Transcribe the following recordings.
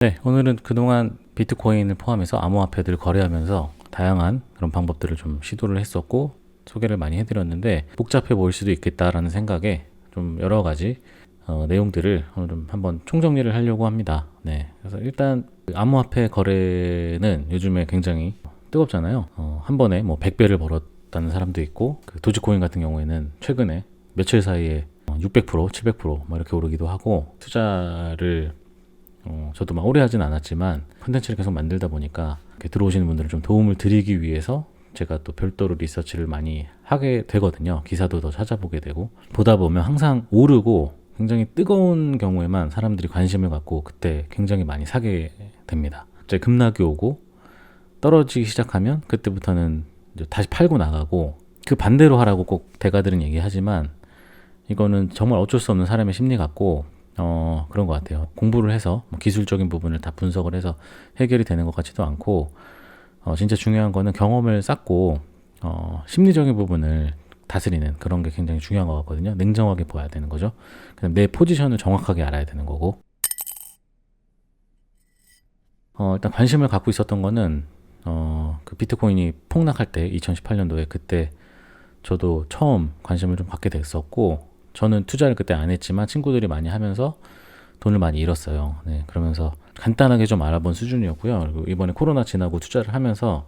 네, 오늘은 그동안 비트코인을 포함해서 암호화폐들을 거래하면서 다양한 그런 방법들을 좀 시도를 했었고 소개를 많이 해드렸는데 복잡해 보일 수도 있겠다라는 생각에 좀 여러 가지 내용들을 오늘 좀 한번 총정리를 하려고 합니다. 네, 그래서 일단 암호화폐 거래는 요즘에 굉장히 뜨겁잖아요. 한 번에 뭐 100배를 벌었다는 사람도 있고 그 도지코인 같은 경우에는 최근에 며칠 사이에 600%, 700% 이렇게 오르기도 하고 투자를 저도 막 오래 하진 않았지만 컨텐츠를 계속 만들다 보니까 이렇게 들어오시는 분들을 좀 도움을 드리기 위해서 제가 또 별도로 리서치를 많이 하게 되거든요. 기사도 더 찾아보게 되고 보다 보면 항상 오르고 굉장히 뜨거운 경우에만 사람들이 관심을 갖고 그때 굉장히 많이 사게 됩니다. 이제 급락이 오고 떨어지기 시작하면 그때부터는 이제 다시 팔고 나가고 그 반대로 하라고 꼭 대가들은 얘기하지만 이거는 정말 어쩔 수 없는 사람의 심리 같고 그런 것 같아요. 공부를 해서 뭐 기술적인 부분을 다 분석을 해서 해결이 되는 것 같지도 않고 진짜 중요한 거는 경험을 쌓고 심리적인 부분을 다스리는 그런 게 굉장히 중요한 것 같거든요. 냉정하게 봐야 되는 거죠. 그다음 내 포지션을 정확하게 알아야 되는 거고 일단 관심을 갖고 있었던 거는 그 비트코인이 폭락할 때 2018년도에 그때 저도 처음 관심을 좀 갖게 됐었고 저는 투자를 그때 안 했지만 친구들이 많이 하면서 돈을 많이 잃었어요. 네, 그러면서 간단하게 좀 알아본 수준이었고요. 그리고 이번에 코로나 지나고 투자를 하면서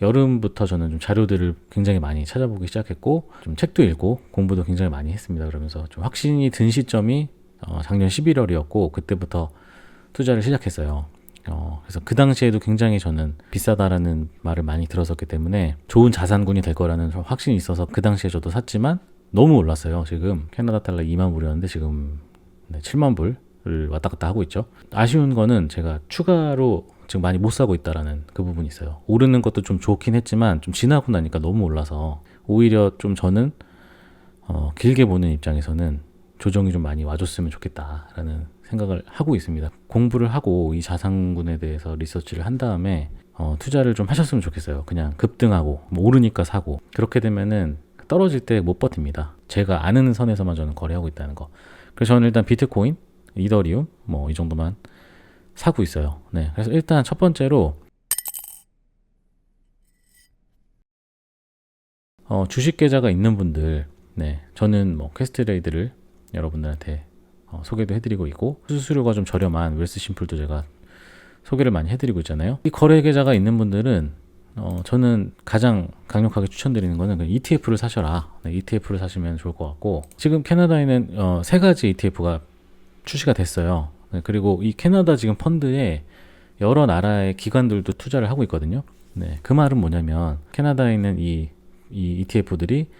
여름부터 저는 좀 자료들을 굉장히 많이 찾아보기 시작했고 좀 책도 읽고 공부도 굉장히 많이 했습니다. 그러면서 좀 확신이 든 시점이 작년 11월이었고 그때부터 투자를 시작했어요. 그래서 그 당시에도 굉장히 저는 비싸다라는 말을 많이 들었었기 때문에 좋은 자산군이 될 거라는 확신이 있어서 그 당시에 저도 샀지만 너무 올랐어요. 지금 캐나다 달러 2만 불이었는데 지금 7만 불을 왔다 갔다 하고 있죠. 아쉬운 거는 제가 추가로 지금 많이 못 사고 있다라는 그 부분이 있어요. 오르는 것도 좀 좋긴 했지만 좀 지나고 나니까 너무 올라서 오히려 좀 저는 길게 보는 입장에서는 조정이 좀 많이 와줬으면 좋겠다라는 생각을 하고 있습니다. 공부를 하고 이 자산군에 대해서 리서치를 한 다음에 투자를 좀 하셨으면 좋겠어요. 그냥 급등하고 뭐 오르니까 사고 그렇게 되면은 떨어질 때 못 버팁니다. 제가 아는 선에서만 저는 거래하고 있다는 거. 그래서 저는 일단 비트코인, 이더리움 뭐 이 정도만 사고 있어요. 네, 그래서 일단 첫 번째로 주식 계좌가 있는 분들, 네, 저는 뭐 퀘스트레이드를 여러분들한테 소개도 해드리고 있고 수수료가 좀 저렴한 웰스 심플도 제가 소개를 많이 해드리고 있잖아요. 이 거래 계좌가 있는 분들은 저는 가장 강력하게 추천드리는 거는 ETF를 사셔라. 네, ETF를 사시면 좋을 것 같고 지금 캐나다에는 세 가지 ETF가 출시가 됐어요. 네, 그리고 이 캐나다 지금 펀드에 여러 나라의 기관들도 투자를 하고 있거든요. 네, 그 말은 뭐냐면 캐나다에 있는 이 ETF들이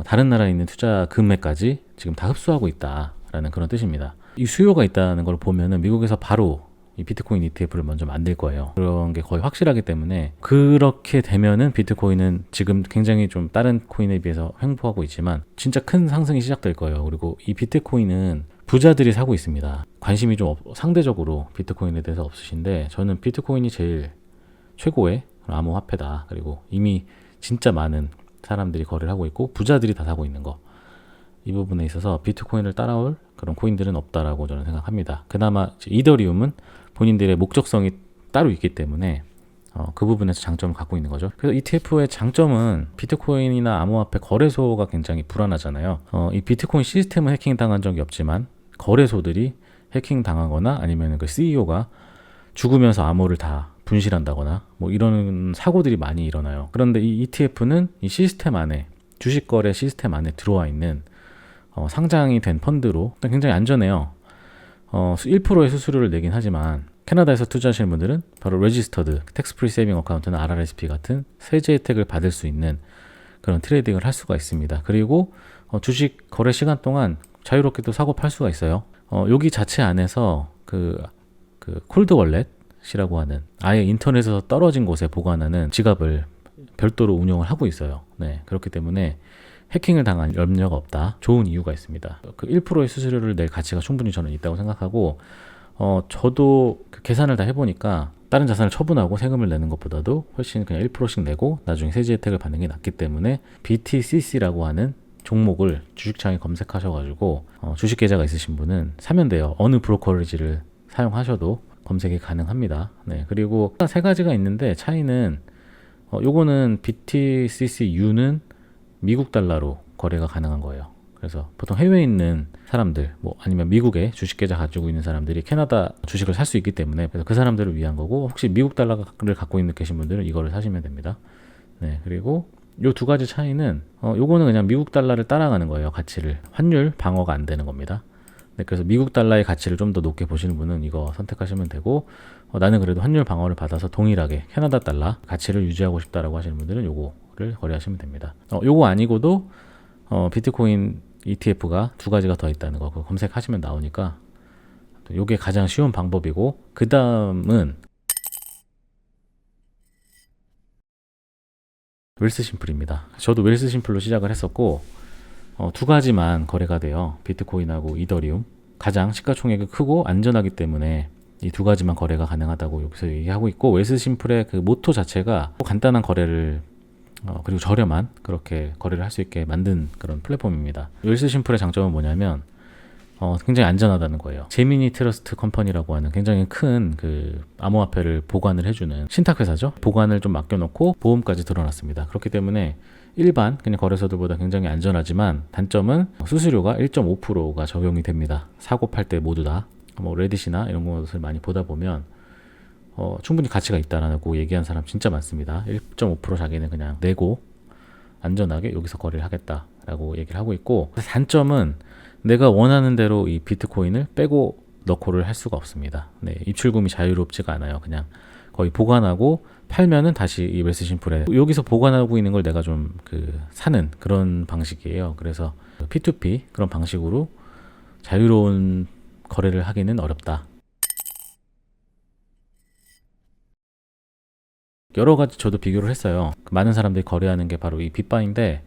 다른 나라에 있는 투자 금액까지 지금 다 흡수하고 있다라는 그런 뜻입니다. 이 수요가 있다는 걸 보면은 미국에서 바로 이 비트코인 ETF를 먼저 만들 거예요. 그런 게 거의 확실하기 때문에 그렇게 되면은 비트코인은 지금 굉장히 좀 다른 코인에 비해서 횡보하고 있지만 진짜 큰 상승이 시작될 거예요. 그리고 이 비트코인은 부자들이 사고 있습니다. 관심이 좀 상대적으로 비트코인에 대해서 없으신데 저는 비트코인이 제일 최고의 암호화폐다. 그리고 이미 진짜 많은 사람들이 거래를 하고 있고 부자들이 다 사고 있는 거. 이 부분에 있어서 비트코인을 따라올 그런 코인들은 없다라고 저는 생각합니다. 그나마 이더리움은 본인들의 목적성이 따로 있기 때문에 그 부분에서 장점을 갖고 있는 거죠. 그래서 ETF의 장점은 비트코인이나 암호화폐 거래소가 굉장히 불안하잖아요. 이 비트코인 시스템은 해킹 당한 적이 없지만 거래소들이 해킹 당하거나 아니면 그 CEO가 죽으면서 암호를 다 분실한다거나 뭐 이런 사고들이 많이 일어나요. 그런데 이 ETF는 이 시스템 안에 주식 거래 시스템 안에 들어와 있는 상장이 된 펀드로 굉장히 안전해요. 1%의 수수료를 내긴 하지만 캐나다에서 투자하시는 분들은 바로 레지스터드 텍스 프리 세이빙 어카운트나 RRSP 같은 세제 혜택을 받을 수 있는 그런 트레이딩을 할 수가 있습니다. 그리고 주식 거래 시간 동안 자유롭게 또 사고 팔 수가 있어요. 여기 자체 안에서 그 콜드 월렛이라고 하는 아예 인터넷에서 떨어진 곳에 보관하는 지갑을 별도로 운영을 하고 있어요. 네, 그렇기 때문에 해킹을 당한 염려가 없다. 좋은 이유가 있습니다. 그 1%의 수수료를 낼 가치가 충분히 저는 있다고 생각하고 저도 그 계산을 다 해보니까 다른 자산을 처분하고 세금을 내는 것보다도 훨씬 그냥 1%씩 내고 나중에 세제 혜택을 받는 게 낫기 때문에 BTCC라고 하는 종목을 주식창에 검색하셔가지고 주식 계좌가 있으신 분은 사면 돼요. 어느 브로커리지를 사용하셔도 검색이 가능합니다. 네, 그리고 세 가지가 있는데 차이는 요거는 BTCCU는 미국 달러로 거래가 가능한 거예요. 그래서 보통 해외에 있는 사람들, 뭐 아니면 미국에 주식 계좌 가지고 있는 사람들이 캐나다 주식을 살 수 있기 때문에 그래서 그 사람들을 위한 거고, 혹시 미국 달러를 갖고 있는 계신 분들은 이거를 사시면 됩니다. 네, 그리고 요 두 가지 차이는 요거는 그냥 미국 달러를 따라가는 거예요. 가치를. 환율 방어가 안 되는 겁니다. 네, 그래서 미국 달러의 가치를 좀 더 높게 보시는 분은 이거 선택하시면 되고, 나는 그래도 환율 방어를 받아서 동일하게 캐나다 달러 가치를 유지하고 싶다라고 하시는 분들은 요거를 거래하시면 됩니다. 요거 아니고도 비트코인 ETF가 두 가지가 더 있다는 거 그거 검색하시면 나오니까 요게 가장 쉬운 방법이고, 그 다음은 웰스 심플입니다. 저도 웰스 심플로 시작을 했었고, 두 가지만 거래가 돼요. 비트코인하고 이더리움. 가장 시가총액이 크고 안전하기 때문에 이 두 가지만 거래가 가능하다고 여기서 얘기하고 있고, 웰스 심플의 그 모토 자체가 간단한 거래를 그리고 저렴한 그렇게 거래를 할 수 있게 만든 그런 플랫폼입니다. 웰스 심플의 장점은 뭐냐면 굉장히 안전하다는 거예요. 제미니 트러스트 컴퍼니라고 하는 굉장히 큰 그 암호화폐를 보관을 해주는 신탁회사죠. 보관을 좀 맡겨놓고 보험까지 들어놨습니다. 그렇기 때문에 일반 그냥 거래소들보다 굉장히 안전하지만, 단점은 수수료가 1.5%가 적용이 됩니다. 사고 팔 때 모두 다. 뭐 레딧이나 이런 것을 많이 보다 보면 충분히 가치가 있다라고 얘기한 사람 진짜 많습니다. 1.5% 자기는 그냥 내고 안전하게 여기서 거래를 하겠다라고 얘기를 하고 있고, 단점은 내가 원하는 대로 이 비트코인을 빼고 넣고를 할 수가 없습니다. 네, 입출금이 자유롭지가 않아요. 그냥 거의 보관하고 팔면은 다시 이 웰스 심플에 여기서 보관하고 있는 걸 내가 좀 사는 그런 방식이에요. 그래서 P2P 그런 방식으로 자유로운 거래를 하기는 어렵다. 여러 가지 저도 비교를 했어요. 많은 사람들이 거래하는 게 바로 이 빗바이인데,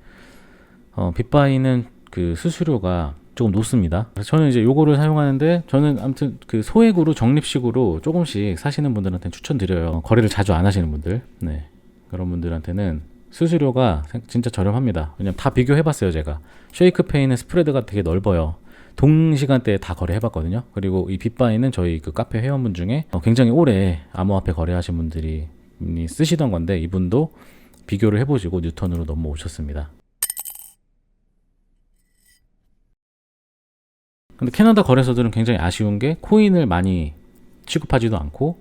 빗바이는 그 수수료가 조금 높습니다. 그래서 저는 이제 요거를 사용하는데, 저는 아무튼 그 소액으로 적립식으로 조금씩 사시는 분들한테 추천드려요. 거래를 자주 안 하시는 분들, 네, 그런 분들한테는 수수료가 진짜 저렴합니다. 왜냐면 다 비교해봤어요. 제가 쉐이크페이는 스프레드가 되게 넓어요. 동시간대에 다 거래해봤거든요. 그리고 이 빗바이는 저희 그 카페 회원분 중에 굉장히 오래 암호화폐 거래하신 분들이 쓰시던 건데, 이분도 비교를 해보시고 뉴턴으로 넘어오셨습니다. 근데 캐나다 거래소들은 굉장히 아쉬운 게 코인을 많이 취급하지도 않고,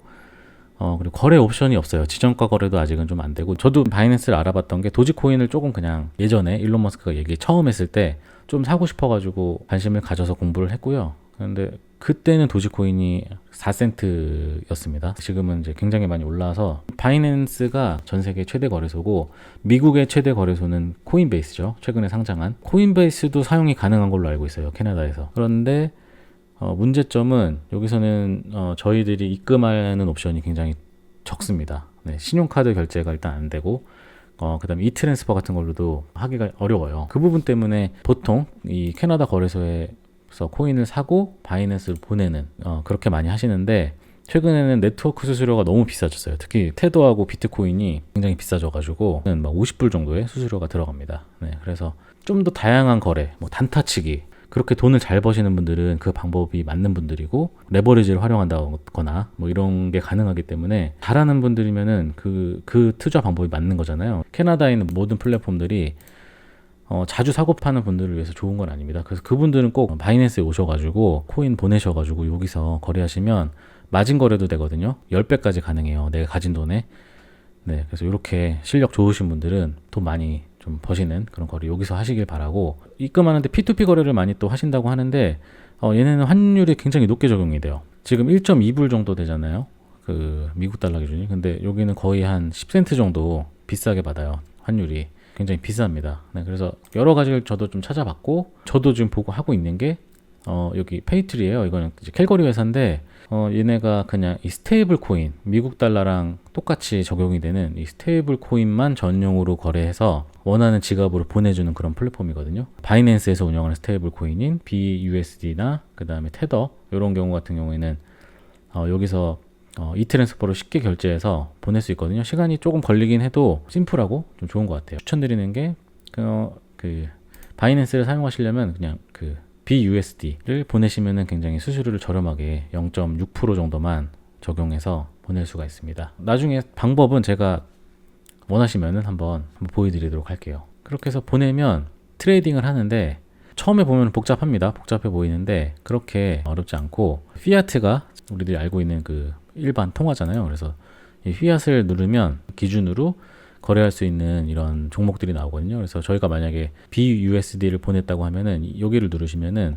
그리고 거래 옵션이 없어요. 지정가 거래도 아직은 좀 안 되고, 저도 바이낸스를 알아봤던 게 도지코인을 조금 그냥 예전에 일론 머스크가 얘기 처음 했을 때 좀 사고 싶어가지고 관심을 가져서 공부를 했고요. 근데 그때는 도지코인이 4센트였습니다. 지금은 이제 굉장히 많이 올라서, 바이낸스가 전 세계 최대 거래소고 미국의 최대 거래소는 코인베이스죠. 최근에 상장한 코인베이스도 사용이 가능한 걸로 알고 있어요, 캐나다에서. 그런데 문제점은 여기서는 저희들이 입금하는 옵션이 굉장히 적습니다. 네, 신용카드 결제가 일단 안 되고, 그 다음에 이트랜스퍼 같은 걸로도 하기가 어려워요. 그 부분 때문에 보통 이 캐나다 거래소에서 코인을 사고 바이낸스를 보내는 그렇게 많이 하시는데, 최근에는 네트워크 수수료가 너무 비싸졌어요. 특히 테더하고 비트코인이 굉장히 비싸져가지고 막 50불 정도의 수수료가 들어갑니다. 네, 그래서 좀 더 다양한 거래, 뭐 단타치기, 그렇게 돈을 잘 버시는 분들은 그 방법이 맞는 분들이고, 레버리지를 활용한다거나 뭐 이런 게 가능하기 때문에 잘하는 분들이면은 그 투자 방법이 맞는 거잖아요. 캐나다에 있는 모든 플랫폼들이 자주 사고 파는 분들을 위해서 좋은 건 아닙니다. 그래서 그분들은 꼭 바이낸스에 오셔가지고 코인 보내셔가지고 여기서 거래하시면 마진 거래도 되거든요. 10배까지 가능해요, 내가 가진 돈에. 네, 그래서 이렇게 실력 좋으신 분들은 돈 많이 좀 버시는 그런 거래 여기서 하시길 바라고, 입금하는데 P2P 거래를 많이 또 하신다고 하는데, 얘네는 환율이 굉장히 높게 적용이 돼요. 지금 1.2불 정도 되잖아요, 그 미국 달러 기준이. 근데 여기는 거의 한 10센트 정도 비싸게 받아요, 환율이. 굉장히 비쌉니다. 네, 그래서 여러 가지를 저도 좀 찾아봤고, 저도 지금 보고 하고 있는 게 여기 페이트리예요. 이거는 이제 캘거리 회사인데, 얘네가 그냥 이 스테이블 코인, 미국 달러랑 똑같이 적용이 되는 이 스테이블 코인만 전용으로 거래해서 원하는 지갑으로 보내주는 그런 플랫폼이거든요. 바이낸스에서 운영하는 스테이블 코인인 BUSD나 그 다음에 테더, 이런 경우 같은 경우에는 여기서 이트랜스퍼로 쉽게 결제해서 보낼 수 있거든요. 시간이 조금 걸리긴 해도 심플하고 좀 좋은 것 같아요. 추천드리는 게 바이낸스를 사용하시려면 그냥 BUSD를 보내시면은 굉장히 수수료를 저렴하게 0.6% 정도만 적용해서 보낼 수가 있습니다. 나중에 방법은 제가 원하시면은 한번 보여드리도록 할게요. 그렇게 해서 보내면 트레이딩을 하는데 처음에 보면 복잡합니다. 복잡해 보이는데 그렇게 어렵지 않고 피아트가 우리들이 알고 있는 그 일반 통화잖아요. 그래서 이 피아트를 누르면 기준으로 거래할 수 있는 이런 종목들이 나오거든요. 그래서 저희가 만약에 BUSD를 보냈다고 하면은 여기를 누르시면은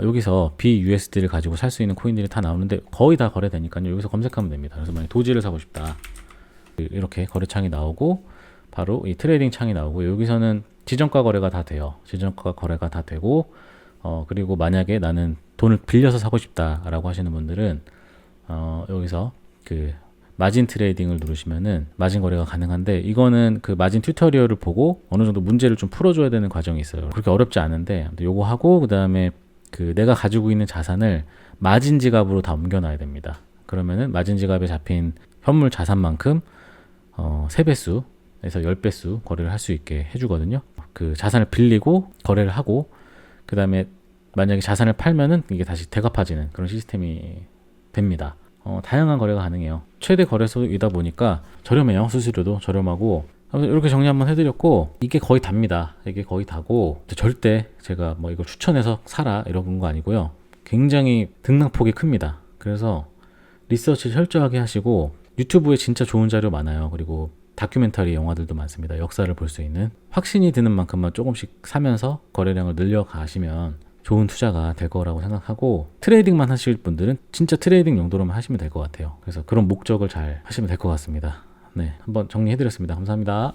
여기서 BUSD를 가지고 살 수 있는 코인들이 다 나오는데 거의 다 거래되니까요. 여기서 검색하면 됩니다. 그래서 만약 도지를 사고 싶다. 이렇게 거래창이 나오고 바로 이 트레이딩 창이 나오고 여기서는 지정가 거래가 다 돼요. 지정가 거래가 다 되고 그리고 만약에 나는 돈을 빌려서 사고 싶다라고 하시는 분들은 여기서 그 마진 트레이딩을 누르시면은 마진 거래가 가능한데 이거는 그 마진 튜토리얼을 보고 어느 정도 문제를 좀 풀어줘야 되는 과정이 있어요. 그렇게 어렵지 않은데 요거 하고 그 다음에 그 내가 가지고 있는 자산을 마진 지갑으로 다 옮겨놔야 됩니다. 그러면은 마진 지갑에 잡힌 현물 자산만큼 3배수에서 10배수 거래를 할 수 있게 해주거든요. 그 자산을 빌리고 거래를 하고 그 다음에 만약에 자산을 팔면은 이게 다시 되갚아지는 그런 시스템이 됩니다. 다양한 거래가 가능해요. 최대 거래소이다 보니까 저렴해요. 수수료도 저렴하고. 아무튼 이렇게 정리 한번 해드렸고 이게 거의 답니다. 이게 거의 다고 절대 제가 뭐 이걸 추천해서 사라 이런 거 아니고요. 굉장히 등락폭이 큽니다. 그래서 리서치 철저하게 하시고 유튜브에 진짜 좋은 자료 많아요. 그리고 다큐멘터리 영화들도 많습니다. 역사를 볼 수 있는 확신이 드는 만큼만 조금씩 사면서 거래량을 늘려가시면 좋은 투자가 될 거라고 생각하고 트레이딩만 하실 분들은 진짜 트레이딩 용도로만 하시면 될 것 같아요. 그래서 그런 목적을 잘 하시면 될 것 같습니다. 네, 한번 정리해드렸습니다. 감사합니다.